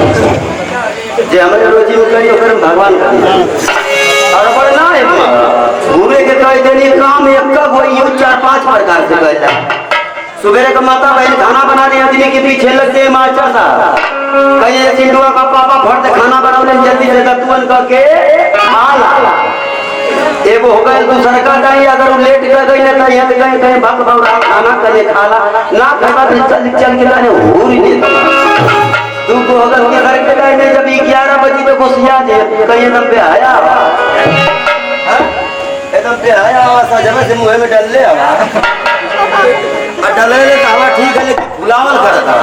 जे हमारे रोजी में करी ओकर भगवान करी और बड़ ना है घूमे के कह देनी काम एक कब होई 4-5 प्रकार से कहता सुबह का माता बहन खाना बनाने आदमी के पीछे लगते मास्टर साहब कहीं चिंटुआ का पापा फट खाना बनाने जल्दी से तुअन करके आला एगो हो गए दूसरा का कहीं अगर लेट कर गई ना यहाँ कहीं कहीं भक्त भौरा खाना करे खाला ना खाना फिर चल के जाने हो ही नहीं तू को अगर के घर के टाइम में जब 11 बजे तो घुसिया जे कहीं एकदम पे आया एकदम पे आया आवाज जब से मुंह में डाल ले आवा डाले ले हवा ठीक है लेकिन बुलावल करता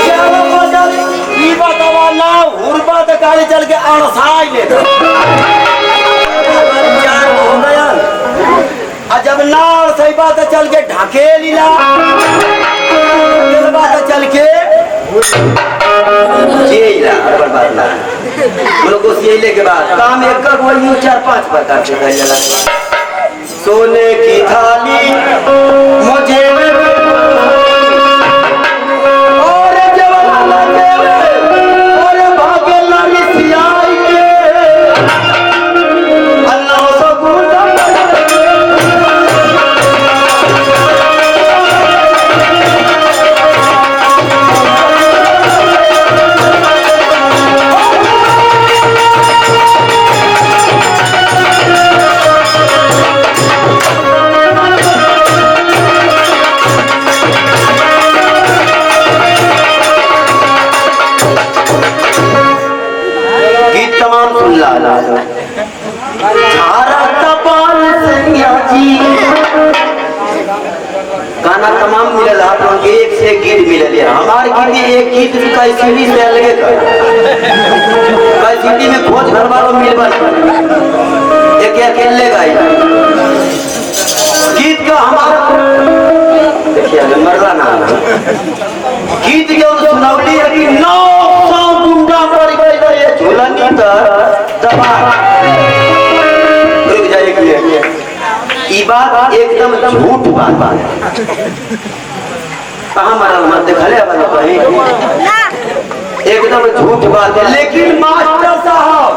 क्या वो चल ई बतावा ना हुरबा त गाड़ी चल के अणसाई ले यार हो गया आ जब नाल सही बात चल के ढकेली ला बात चल के जेला बर्बाद ना लोग को सीले के बाद काम एक का कोई 4-5 प्रकार से कर जाला सोने की थाली मुझे और जवाना देवे और भागे लाली सियाई के अल्लाह सगुन गाना तमाम मिलल आप लोग एक से गीत मिलल है हमारे गीत एक गीत कैसीडी से अलग कर कैसीडी में खोज घर वालों मिलबल एक अकेले गाई गीत का हमारा देखिए मरला ना गीत जो सुनौली है कि 900 गुंडा पर गई है झूलनी दबा रुक जाए के ई बात एकदम झूठ बात है कहां मरल मत दिखले वाला कहीं एकदम झूठ बात है लेकिन मास्टर साहब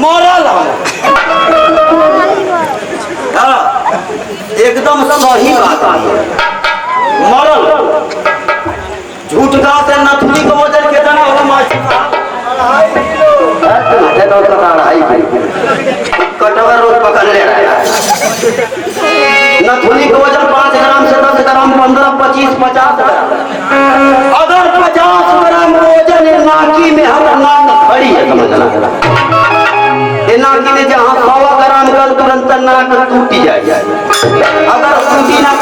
मरल हां एकदम सही बात है मरल झूठ का से नथुनी को वजन कितना हो मास्टर साहब 2.5 किलो कटवर रोज पकड़ ले रहा है नथुनी का वजन 5 ग्राम से 10 ग्राम 15 25 50 ग्राम अगर 50 ग्राम वजन नाकी में हर नाक खड़ी है समझना ये नाकी में जहाँ 100 ग्राम का तुरंत नाक टूट जाए अगर टूटी ना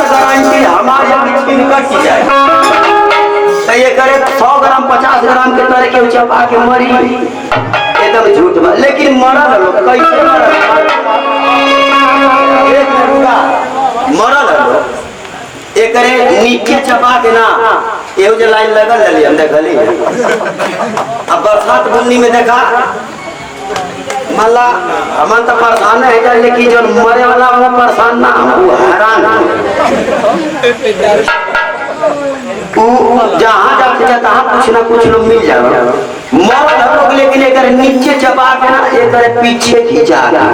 उतर के चपा के मरी एकदम झूठ बा। लेकिन मरल लोग कैसे मरल लोग एक नीचे चपा के ना एहो जो लाइन लगल रही हम देखली। अब बरसात बुन्नी में देखा मल्ला हमन तो परेशान है जा, लेकिन जो मरे वाला वो परेशान ना वो हैरान जहाँ जाके तहाँ कुछ ना कुछ लोग मिल जाए मरद लोग। लेकिन एक नीचे चबा के ना एक पीछे की जागा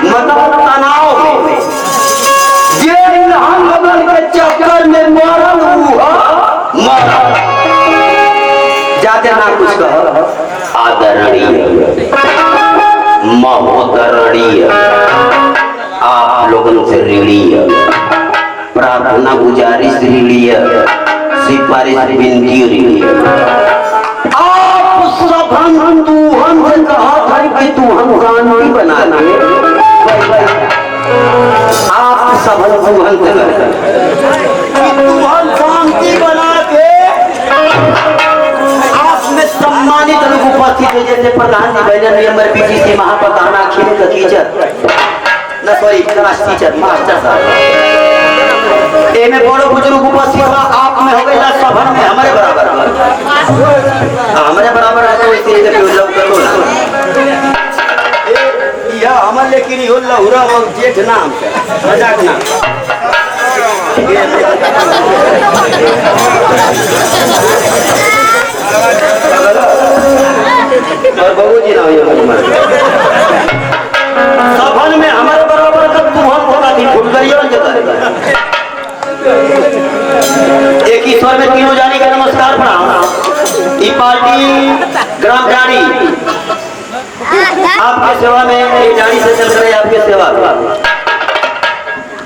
मतलब तनाव में ये हम बगल के चक्कर में मरल हुआ मरल जाते ना कुछ कहो आदरणीय महोदरणीय आप लोगों से ऋणीय प्रार्थना गुजारिश ऋणीय सिफारिश विनती ऋणीय। आप सब हम तू हमसे कहा था कि तू हम कानूनी बना दे। आप सब हम तू हमसे तू हम शांति बना के आप में सम्मानित लोग उपस्थित है जैसे प्रधान जी बैनर मेंबर बीटीसी महाप्रधान अखिल का टीचर न सॉरी क्लास टीचर मास्टर साहब में बड़ो बुजुर्ग उपस्थित हुआ। आप में हो गए सभन में हमारे बराबर हमारे बराबर है तो इसी लोग करो ना या हमारे लेकिन हो लहुरा और जेठ नाम मजाक नाम और बबू जी ना सभन में हमारे बराबर का तुम हम होगा थी फुट गई और एक ही स्वर में तीनों जाने का नमस्कार प्रणाम। ई पार्टी ग्राम जानी आपके सेवा में एक जानी से चल रहे आपके सेवा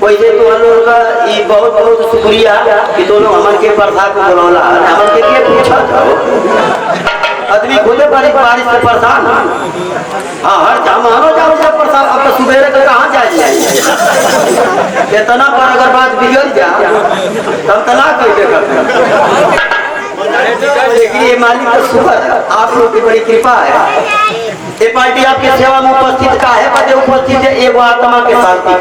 वैसे तो हम लोग का ये बहुत बहुत शुक्रिया कि दोनों हमन के प्रथा को बुलौला हमन के लिए पूछा था आदमी खुदे बारिश से परेशान। हाँ हर हमारो जाओ से परेशान। अब तो सुबह तक कहाँ जाए इतना पर अगर बात बिगड़ जा तब तलाक कैसे करते। लेकिन ये मालिक का शुक्र आप लोग की बड़ी कृपा है। ये पार्टी आपकी सेवा में उपस्थित का है उपस्थित है एगो आत्मा के शांति।